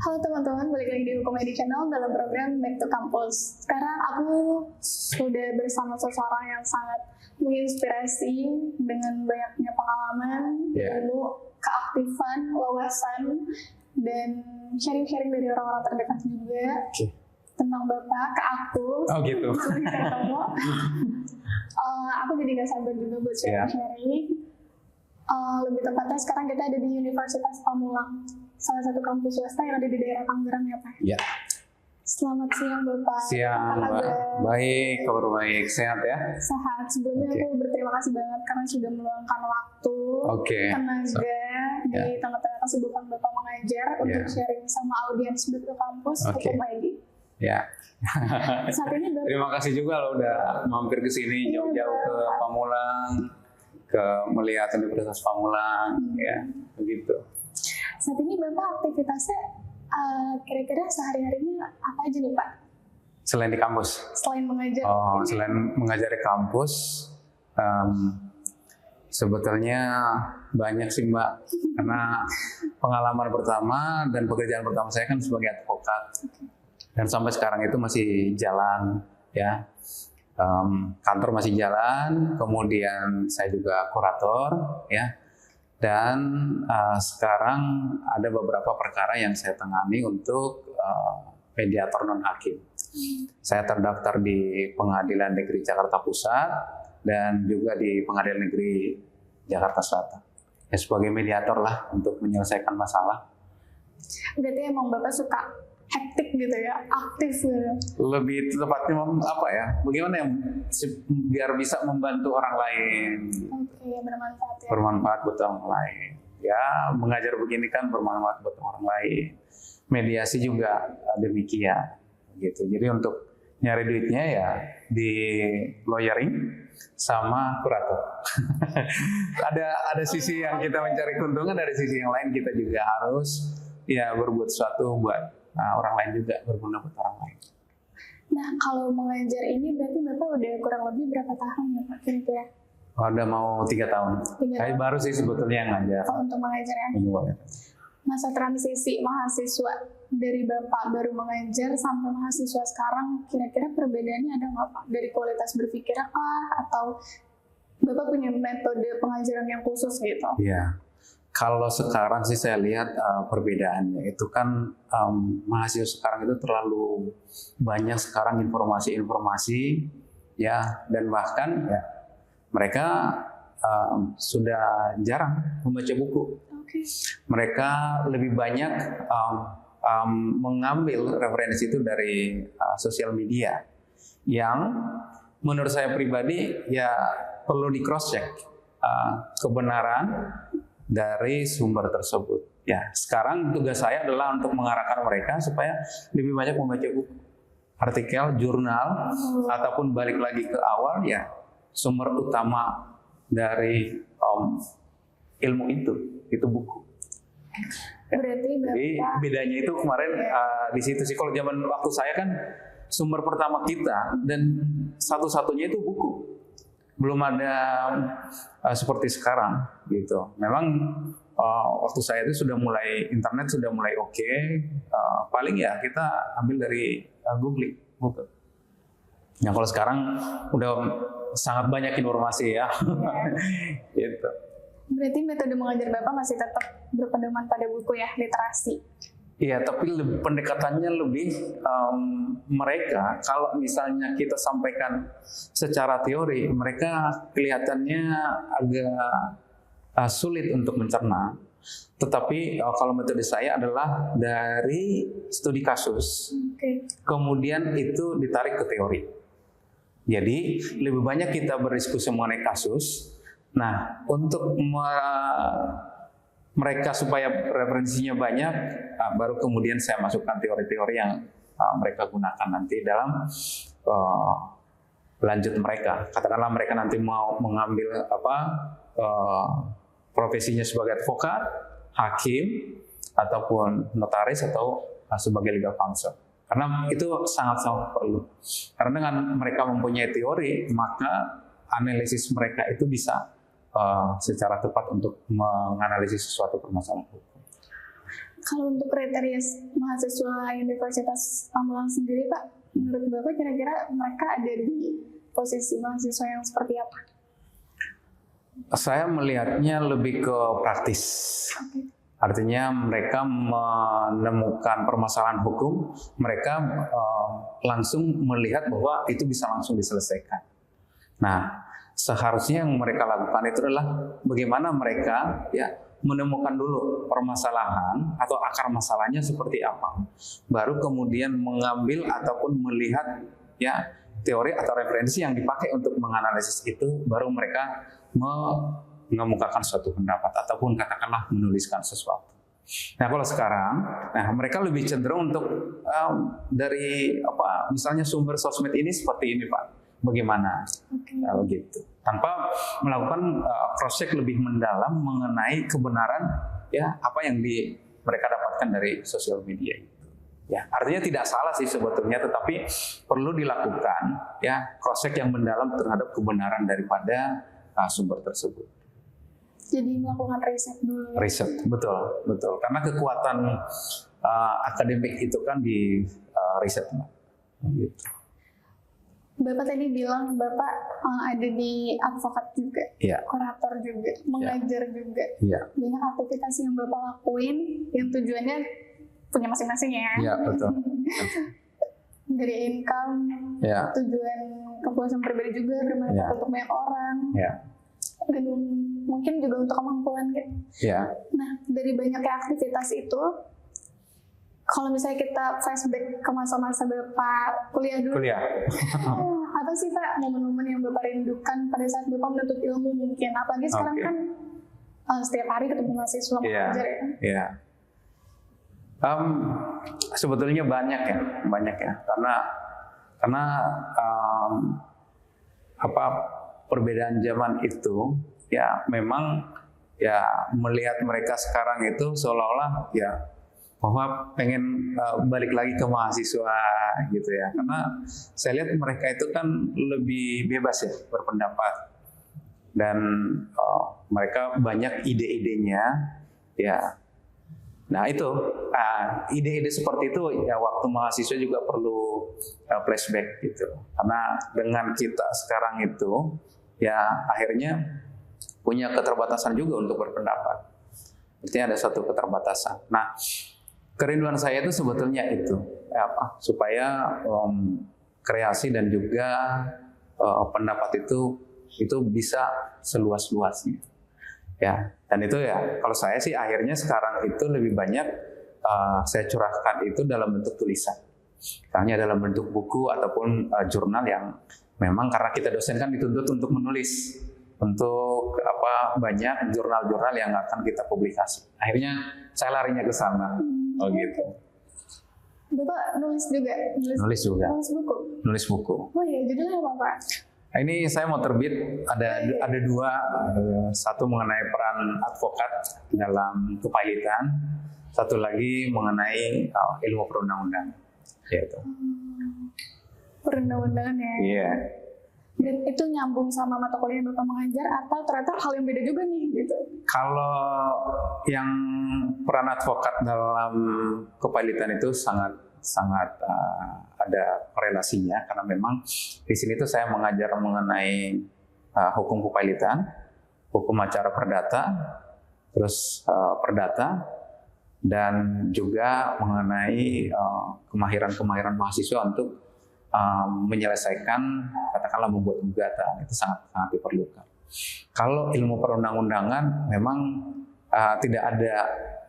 Halo teman-teman, balik lagi di Hukum ID Channel dalam program Back to Campus. Sekarang aku sudah bersama seseorang yang sangat menginspirasi dengan banyaknya pengalaman, ilmu, keaktifan, wawasan, dan sharing-sharing dari orang-orang terdekat juga tentang Bapak ke aku. Oh gitu. Aku jadi gak sabar juga buat sharing-sharing. Lebih tepatnya sekarang kita ada di Universitas Pamulang, salah satu kampus swasta yang ada di daerah Tangerang ya Pak? Iya. Selamat siang Bapak. Siang Mbak. Baik, kabar baik. Sehat ya? Sehat. Sebelumnya aku berterima kasih banget karena sudah meluangkan waktu, tenaga di tengah-tengah kesibukan Bapak mengajar untuk sharing sama audiens Back to Campus Hukum ID. Ya. Saat ini Bapak, terima kasih juga lo udah mampir ke sini jauh-jauh ke Pamulang, ke melihat Universitas Pamulang, ya begitu. Saat ini Bapak aktivitasnya kira-kira sehari-harinya apa aja nih Pak? Selain di kampus? Selain mengajar? Selain mengajar di kampus, sebetulnya banyak sih Mbak. Karena pengalaman pertama dan pekerjaan pertama saya kan sebagai advokat. Dan sampai sekarang itu masih jalan, ya. Kantor masih jalan, kemudian saya juga kurator, ya. Dan sekarang ada beberapa perkara yang saya tangani untuk mediator non-hakim. Saya terdaftar di Pengadilan Negeri Jakarta Pusat dan juga di Pengadilan Negeri Jakarta Selatan. Ya, sebagai mediator lah untuk menyelesaikan masalah. Berarti emang Bapak suka hektik gitu ya, aktif gitu. Lebih tepatnya apa ya? Bagaimana yang biar bisa membantu orang lain. Oke, bermanfaat ya. Bermanfaat buat orang lain. Ya, mengajar begini kan bermanfaat buat orang lain. Mediasi juga demikian. Gitu. Jadi untuk nyari duitnya ya di lawyering sama kurator. ada sisi yang kita mencari keuntungan, dari sisi yang lain kita juga harus ya berbuat sesuatu buat orang lain juga, berguna buat orang lain. Nah, kalau mengajar ini berarti Bapak udah kurang lebih berapa tahun ya Pak kira-kira? Udah mau 3 tahun. Saya baru sih sebetulnya yang ngajar. Untuk mengajar ya? Masa transisi mahasiswa dari Bapak baru mengajar sampai mahasiswa sekarang, kira-kira perbedaannya ada nggak Pak? Dari kualitas berpikir atau Bapak punya metode pengajaran yang khusus gitu? Iya. Kalau sekarang sih saya lihat perbedaannya itu kan mahasiswa sekarang itu terlalu banyak sekarang informasi-informasi ya, dan bahkan ya mereka sudah jarang membaca buku. Mereka lebih banyak mengambil referensi itu dari sosial media yang menurut saya pribadi ya perlu di cross check kebenaran dari sumber tersebut. Ya, sekarang tugas saya adalah untuk mengarahkan mereka supaya lebih banyak membaca buku, artikel, jurnal, ataupun balik lagi ke awal ya sumber utama dari ilmu itu buku. Jadi bedanya itu kemarin di situ sih. Kalau zaman waktu saya kan sumber pertama kita dan satu-satunya itu buku. Belum ada seperti sekarang gitu. Memang waktu saya itu sudah mulai, internet sudah mulai oke. Paling ya kita ambil dari Google. Nah kalau sekarang udah sangat banyak informasi ya. Gitu. Berarti metode mengajar Bapak masih tetap berpedoman pada buku ya, literasi. Iya, tapi pendekatannya lebih mereka, kalau misalnya kita sampaikan secara teori, mereka kelihatannya agak sulit untuk mencerna. Tetapi kalau metode saya adalah dari studi kasus, kemudian itu ditarik ke teori. Jadi lebih banyak kita berdiskusi mengenai kasus. Nah, untuk mereka supaya referensinya banyak, baru kemudian saya masukkan teori-teori yang mereka gunakan nanti dalam lanjut mereka. Katakanlah mereka nanti mau mengambil profesinya sebagai advokat, hakim, ataupun notaris atau sebagai legal counsel. Karena itu sangat-sangat perlu. Karena dengan mereka mempunyai teori, maka analisis mereka itu bisa secara tepat untuk menganalisis sesuatu permasalahan hukum. Kalau untuk kriteria mahasiswa Universitas Pamulang sendiri, Pak, menurut Bapak kira-kira mereka ada di posisi mahasiswa yang seperti apa? Saya melihatnya lebih ke praktis. Oke. Artinya mereka menemukan permasalahan hukum, mereka langsung melihat bahwa itu bisa langsung diselesaikan. Nah, seharusnya yang mereka lakukan itu adalah bagaimana mereka ya menemukan dulu permasalahan atau akar masalahnya seperti apa, baru kemudian mengambil ataupun melihat ya teori atau referensi yang dipakai untuk menganalisis itu, baru mereka mengemukakan suatu pendapat ataupun katakanlah menuliskan sesuatu. Nah kalau sekarang, mereka lebih cenderung untuk dari misalnya sumber sosmed ini seperti ini Pak, bagaimana? Kalau gitu, tanpa melakukan cross check lebih mendalam mengenai kebenaran ya apa yang mereka dapatkan dari sosial media itu. Ya, artinya tidak salah sih sebetulnya, tetapi perlu dilakukan ya cross check yang mendalam terhadap kebenaran daripada sumber tersebut. Jadi melakukan riset dulu. Riset, betul. Karena kekuatan akademik itu kan di riset, gitu. Bapak tadi bilang Bapak ada di advokat juga, kurator juga, mengajar juga. Banyak aktivitas yang Bapak lakuin yang tujuannya punya masing-masing ya. Iya, betul. Dari income, tujuan kepuasan pribadi juga, bermanfaat untuk banyak orang. Dan mungkin juga untuk kemampuan gitu. Nah, dari banyaknya aktivitas itu, kalau misalnya kita flashback ke masa-masa Bapak kuliah dulu, apa sih Pak momen-momen yang Bapak rindukan pada saat Bapak menuntut ilmu mungkin? Apalagi sekarang kan setiap hari ketemu mahasiswa mengajar ya. Sebetulnya banyak ya, karena perbedaan zaman itu ya memang ya melihat mereka sekarang itu seolah-olah ya bahwa pengen balik lagi ke mahasiswa gitu ya, karena saya lihat mereka itu kan lebih bebas ya berpendapat dan mereka banyak ide-idenya ya. Nah itu ide-ide seperti itu ya waktu mahasiswa juga perlu flashback gitu, karena dengan kita sekarang itu ya akhirnya punya keterbatasan juga untuk berpendapat, artinya ada satu keterbatasan. Nah kerinduan saya itu sebetulnya itu supaya kreasi dan juga pendapat itu bisa seluas-luasnya ya. Dan itu ya kalau saya sih akhirnya sekarang itu lebih banyak saya curahkan itu dalam bentuk tulisan, misalnya dalam bentuk buku ataupun jurnal yang memang karena kita dosen kan dituntut untuk menulis, untuk banyak jurnal-jurnal yang akan kita publikasi. Akhirnya saya larinya ke sana. Oh gitu. Bapak nulis juga? Nulis juga. Nulis buku. Oh iya, judulnya apa Pak? Ini saya mau terbit, ada dua, satu mengenai peran advokat dalam kepailitan, satu lagi mengenai ilmu perundang-undangan. Gitu. Perundang-undangan ya? Iya. Dan itu nyambung sama mata kuliah yang Bapak mengajar atau ternyata hal yang beda juga nih gitu? Kalau yang peran advokat dalam kepailitan itu sangat ada korelasinya, karena memang di sini tuh saya mengajar mengenai hukum kepailitan, hukum acara perdata, terus perdata, dan juga mengenai kemahiran mahasiswa untuk menyelesaikan, katakanlah membuat gugatan, itu sangat diperlukan. Kalau ilmu perundang-undangan memang tidak ada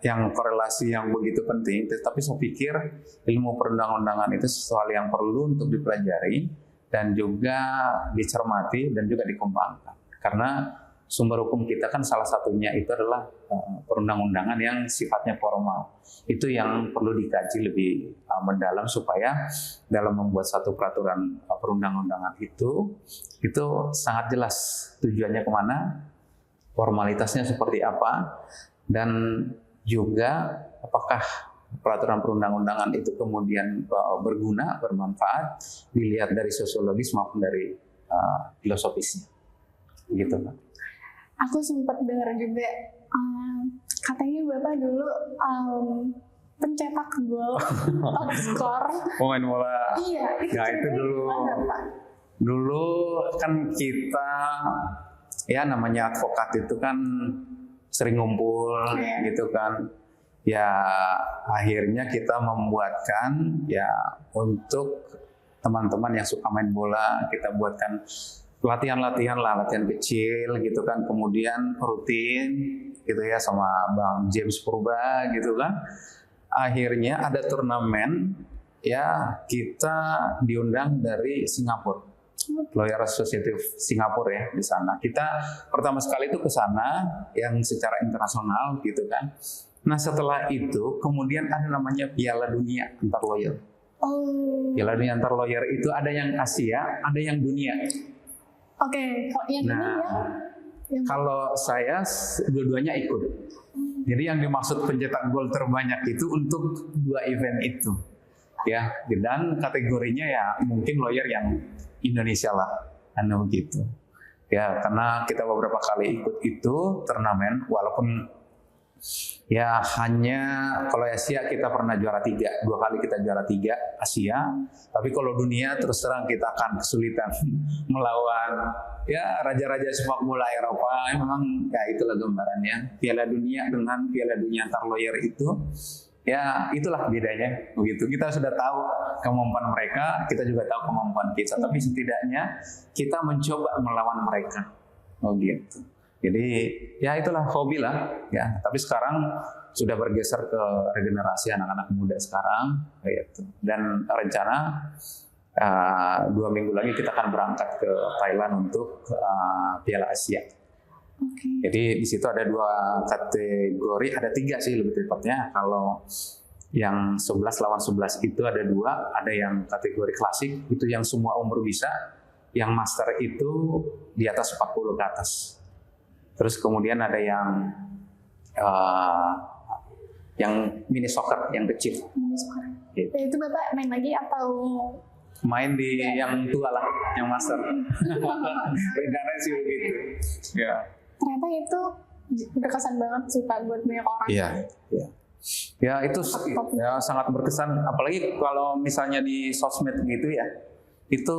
yang korelasi yang begitu penting, tetapi saya pikir ilmu perundang-undangan itu sesuatu yang perlu untuk dipelajari dan juga dicermati dan juga dikembangkan. Karena sumber hukum kita kan salah satunya itu adalah perundang-undangan yang sifatnya formal. Itu yang perlu dikaji lebih mendalam supaya dalam membuat satu peraturan perundang-undangan itu sangat jelas tujuannya kemana, formalitasnya seperti apa, dan juga apakah peraturan perundang-undangan itu kemudian berguna, bermanfaat, dilihat dari sosiologis maupun dari filosofisnya. Gitu Pak. Aku sempat dengar juga Katanya Bapak dulu pencetak gol, top skor. Pemain bola. Iya, itu dulu. Dulu kan kita, ya namanya advokat itu kan sering ngumpul gitu kan. Ya akhirnya kita membuatkan ya untuk teman-teman yang suka main bola, kita buatkan latihan-latihan lah, latihan kecil gitu kan, kemudian rutin gitu ya sama Bang James Purba gitu kan. Akhirnya ada turnamen ya, kita diundang dari Singapura. Lawyer Association Singapura ya di sana. Kita pertama sekali itu ke sana yang secara internasional gitu kan. Nah setelah itu kemudian ada namanya Piala Dunia antar lawyer. Piala Dunia antar lawyer itu ada yang Asia, ada yang dunia. Oke, yang ini ya. Kalau saya dua-duanya ikut. Jadi yang dimaksud pencetak gol terbanyak itu untuk 2 event itu. Ya, dan kategorinya ya mungkin lawyer yang Indonesia lah, karena begitu. Ya, karena kita beberapa kali ikut itu turnamen, walaupun ya hanya kalau Asia kita pernah juara 3, 2 kali kita juara 3 Asia. Tapi kalau dunia terus terang kita akan kesulitan melawan ya raja-raja sepak bola Eropa. Memang ya itulah gambarannya. Piala Dunia dengan Piala Dunia antar lawyer itu. Ya itulah bedanya begitu. Kita sudah tahu kemampuan mereka, kita juga tahu kemampuan kita. Tapi setidaknya kita mencoba melawan mereka. Gitu. Jadi ya itulah hobi lah ya. Tapi sekarang sudah bergeser ke regenerasi anak-anak muda sekarang gitu. Dan rencana 2 minggu lagi kita akan berangkat ke Thailand untuk Piala Asia. Jadi di situ ada 2 kategori, ada 3 sih lebih tepatnya. Kalau yang 11 lawan 11 itu ada 2, ada yang kategori klasik itu yang semua umur bisa, yang master itu di atas 40 ke atas. Terus kemudian ada yang mini soccer yang kecil. Mini soccer. Gitu. Itu Bapak main lagi atau main di yang tua lah, yang master? Rencananya sih begitu. Ya. Ternyata itu berkesan banget sih Pak buat banyak orang. Iya. Ya itu ya sangat berkesan, apalagi kalau misalnya di sosmed gitu ya, itu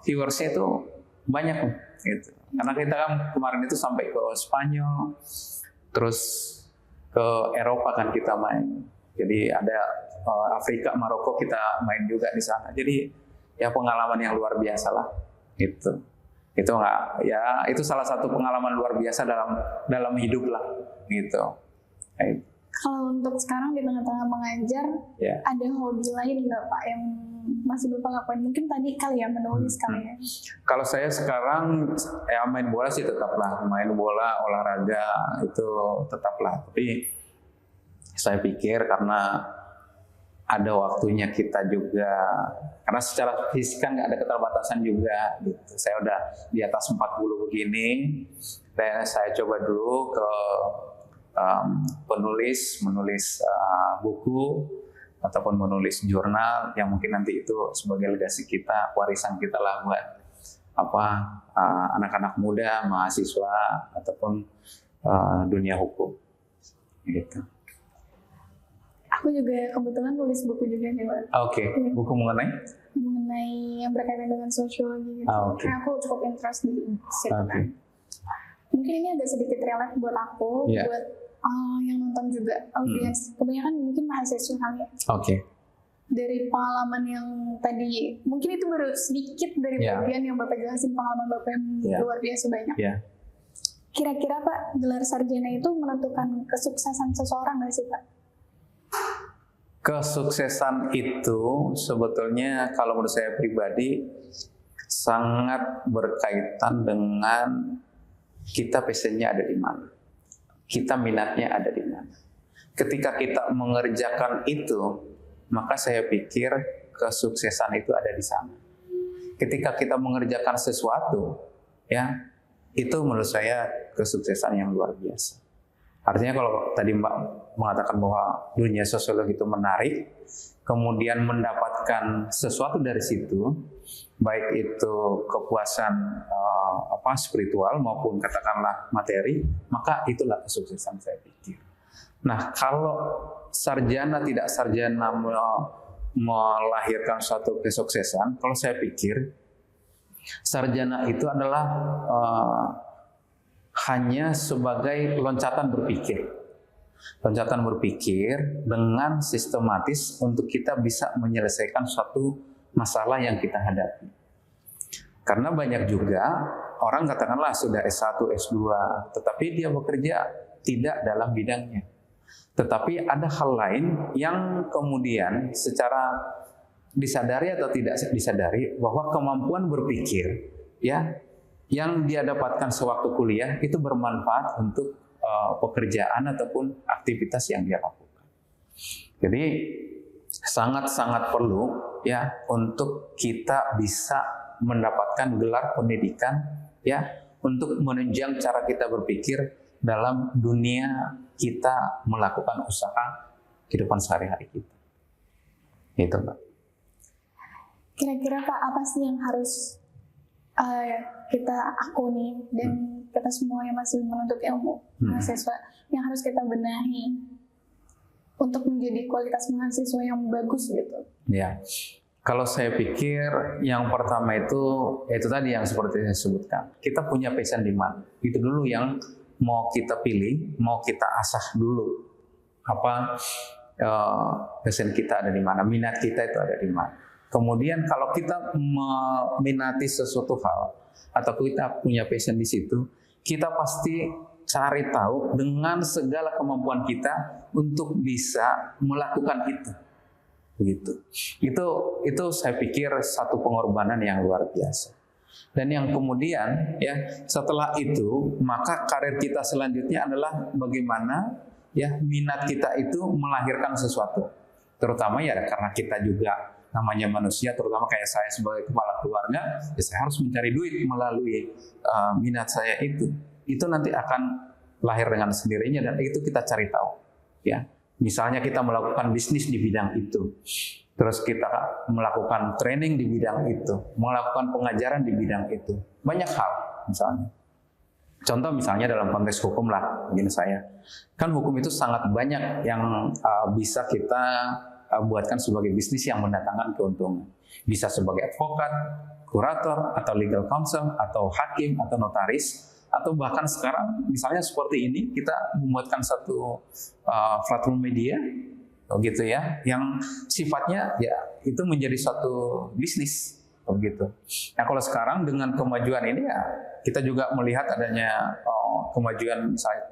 viewersnya itu banyak gitu. Karena kita kan kemarin itu sampai ke Spanyol, terus ke Eropa kan kita main. Jadi ada Afrika, Maroko kita main juga di sana. Jadi ya pengalaman yang luar biasa lah gitu. Itu itu salah satu pengalaman luar biasa dalam hidup lah gitu. Kalau untuk sekarang di tengah-tengah mengajar, ada hobi lain nggak Pak yang masih Bapak lakukan? Mungkin tadi kali ya menulis kali ya. Kalau saya sekarang ya main bola sih tetaplah, main bola, olahraga itu tetaplah. Tapi saya pikir karena ada waktunya kita juga, karena secara fisik kan nggak ada keterbatasan juga gitu. Saya udah di atas 40 begini, dan saya coba dulu ke menulis buku ataupun menulis jurnal yang mungkin nanti itu sebagai legasi kita, warisan kita lah buat anak-anak muda, mahasiswa ataupun dunia hukum gitu. Aku juga kebetulan nulis buku juga nih Pak. Oke. Buku mengenai yang berkaitan dengan sosiologi gitu. Karena aku cukup interest di situ kan. Mungkin ini agak sedikit relate buat aku, buat yang nonton juga audiens. Kebanyakan mungkin mahasiswa kali ya. Dari pengalaman yang tadi, mungkin itu baru sedikit dari bagian yang Bapak jelasin, pengalaman Bapak yang luar biasa banyak. Kira-kira Pak, gelar sarjana itu menentukan kesuksesan seseorang nggak sih Pak? Kesuksesan itu sebetulnya kalau menurut saya pribadi sangat berkaitan dengan kita passionnya ada di mana, kita minatnya ada di mana. Ketika kita mengerjakan itu, maka saya pikir kesuksesan itu ada di sana. Ketika kita mengerjakan sesuatu, ya itu menurut saya kesuksesan yang luar biasa. Artinya kalau tadi Mbak mengatakan bahwa dunia sosiologi itu menarik, kemudian mendapatkan sesuatu dari situ, baik itu kepuasan spiritual maupun katakanlah materi, maka itulah kesuksesan saya pikir. Nah, kalau sarjana tidak sarjana melahirkan suatu kesuksesan, kalau saya pikir sarjana itu adalah hanya sebagai loncatan berpikir. Loncatan berpikir dengan sistematis untuk kita bisa menyelesaikan suatu masalah yang kita hadapi. Karena banyak juga orang katakanlah sudah S1, S2, tetapi dia bekerja tidak dalam bidangnya. Tetapi ada hal lain yang kemudian secara disadari atau tidak disadari bahwa kemampuan berpikir ya yang dia dapatkan sewaktu kuliah itu bermanfaat untuk pekerjaan ataupun aktivitas yang dia lakukan. Jadi sangat-sangat perlu ya untuk kita bisa mendapatkan gelar pendidikan ya untuk menunjang cara kita berpikir dalam dunia kita melakukan usaha kehidupan sehari-hari kita. Itu, Mbak. Kira-kira Pak, apa sih yang harus kita akuni dan kita semua yang masih menuntut ilmu mahasiswa yang harus kita benahi untuk menjadi kualitas mahasiswa yang bagus gitu? Ya, kalau saya pikir yang pertama itu tadi yang seperti saya sebutkan, kita punya passion di mana? Itu dulu yang mau kita pilih, mau kita asah dulu. Apa passion kita ada di mana? Minat kita itu ada di mana? Kemudian kalau kita meminati sesuatu hal atau kita punya passion di situ, kita pasti cari tahu dengan segala kemampuan kita untuk bisa melakukan itu. Begitu. Itu saya pikir satu pengorbanan yang luar biasa. Dan yang kemudian ya setelah itu maka karir kita selanjutnya adalah bagaimana ya minat kita itu melahirkan sesuatu. Terutama ya karena kita juga namanya manusia, terutama kayak saya sebagai kepala keluarga, ya saya harus mencari duit melalui minat saya itu. Itu nanti akan lahir dengan sendirinya dan itu kita cari tahu. Ya, misalnya kita melakukan bisnis di bidang itu, terus kita melakukan training di bidang itu, melakukan pengajaran di bidang itu, banyak hal misalnya. Contoh misalnya dalam konteks hukum lah, begini saya, kan hukum itu sangat banyak yang bisa kita buatkan sebagai bisnis yang mendatangkan keuntungan. Bisa sebagai advokat, kurator, atau legal counsel, atau hakim, atau notaris, atau bahkan sekarang misalnya seperti ini kita membuatkan satu platform media, gitu ya, yang sifatnya ya itu menjadi suatu bisnis, begitu. Nah kalau sekarang dengan kemajuan ini ya kita juga melihat adanya kemajuan misalnya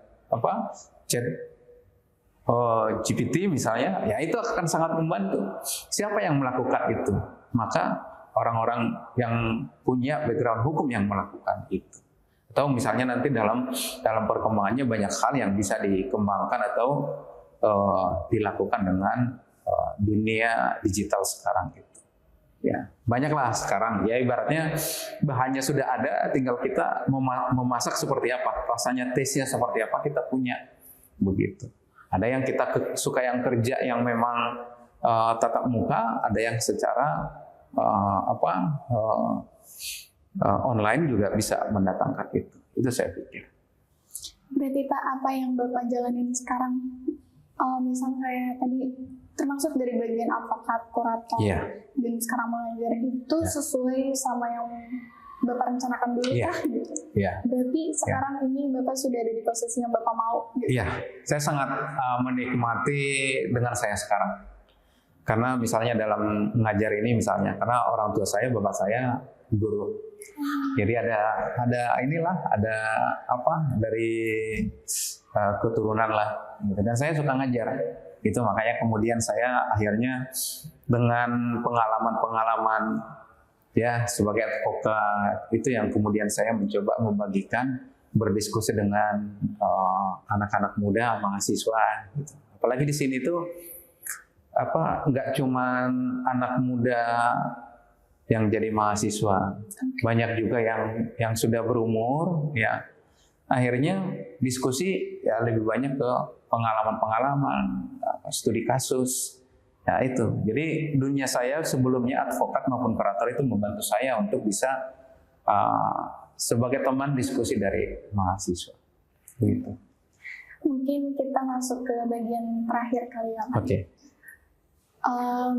GPT misalnya, ya itu akan sangat membantu. Siapa yang melakukan itu? Maka orang-orang yang punya background hukum yang melakukan itu. Atau misalnya nanti dalam perkembangannya banyak hal yang bisa dikembangkan atau dilakukan dengan dunia digital sekarang itu. Ya, banyaklah sekarang. Ya ibaratnya bahannya sudah ada, tinggal kita memasak seperti apa, rasanya, taste-nya seperti apa kita punya, begitu. Ada yang kita suka yang kerja yang memang tatap muka, ada yang secara online juga bisa mendatangkan itu. Itu saya pikir. Berarti Pak, apa yang Bapak jalanin sekarang, misalnya kayak tadi termasuk dari bagian advokat, kurator, dan sekarang mengajar itu sesuai sama yang Bapak rencanakan dulu kah? Gitu. Berarti sekarang ini Bapak sudah ada di posisi yang Bapak mau? Gitu. Iya, saya sangat menikmati dengan saya sekarang. Karena misalnya dalam mengajar ini misalnya, karena orang tua saya, bapak saya guru. Jadi ada dari keturunan lah. Dan saya suka ngajar. Itu makanya kemudian saya akhirnya dengan pengalaman-pengalaman ya sebagai advokat itu yang kemudian saya mencoba membagikan, berdiskusi dengan anak-anak muda, mahasiswa gitu. Apalagi di sini tuh nggak cuman anak muda yang jadi mahasiswa, banyak juga yang sudah berumur ya. Akhirnya diskusi ya lebih banyak ke pengalaman-pengalaman, studi kasus. Ya itu, jadi dunia saya sebelumnya advokat maupun kurator itu membantu saya untuk bisa sebagai teman diskusi dari mahasiswa. Gitu. Mungkin kita masuk ke bagian terakhir kali ya Pak. Oke.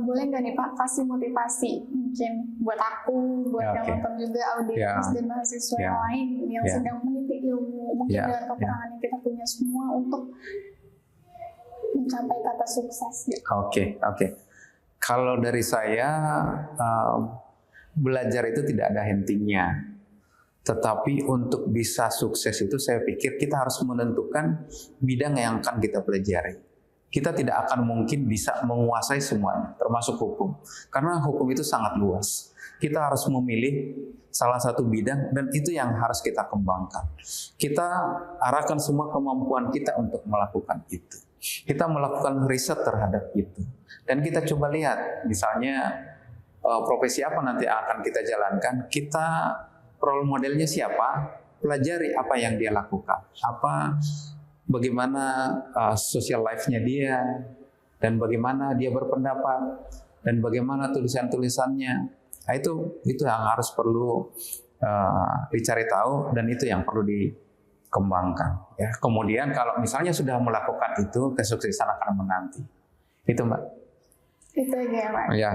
Boleh nggak nih Pak kasih motivasi mungkin buat aku, buat yang nonton juga audiens dan mahasiswa yang lain yang sedang meniti ilmu, mungkin dengan kekurangan yang kita punya semua untuk mencapai kata sukses. Gitu. Oke. Kalau dari saya, belajar itu tidak ada hentinya. Tetapi untuk bisa sukses itu saya pikir kita harus menentukan bidang yang akan kita pelajari. Kita tidak akan mungkin bisa menguasai semuanya, termasuk hukum. Karena hukum itu sangat luas. Kita harus memilih salah satu bidang dan itu yang harus kita kembangkan. Kita arahkan semua kemampuan kita untuk melakukan itu. Kita melakukan riset terhadap itu. Dan kita coba lihat, misalnya profesi apa nanti akan kita jalankan, kita role modelnya siapa, pelajari apa yang dia lakukan, bagaimana social life-nya dia, dan bagaimana dia berpendapat, dan bagaimana tulisan-tulisannya. Nah, itu yang harus perlu dicari tahu dan itu yang perlu dikembangkan. Ya. Kemudian kalau misalnya sudah melakukan itu, kesuksesan akan menanti. Itu Mbak. Itu aja ya Pak. Ya.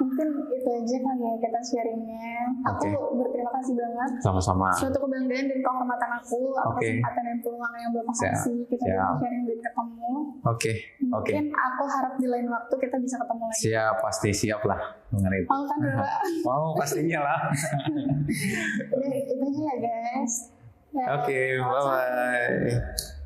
Mungkin itu aja kali ya kita sharingnya. Aku berterima kasih banget. Sama-sama. Suatu kebanggaan dan kehormatan aku atas kesempatan dan peluang yang Bapak kasih. Kita bisa sharing dan ketemu. Mungkin aku harap di lain waktu kita bisa ketemu lagi. Siap, pasti siap lah mengenai itu. Mau kan Bapak? Mau pastinya lah. Itu aja ya guys. Oke, bye-bye.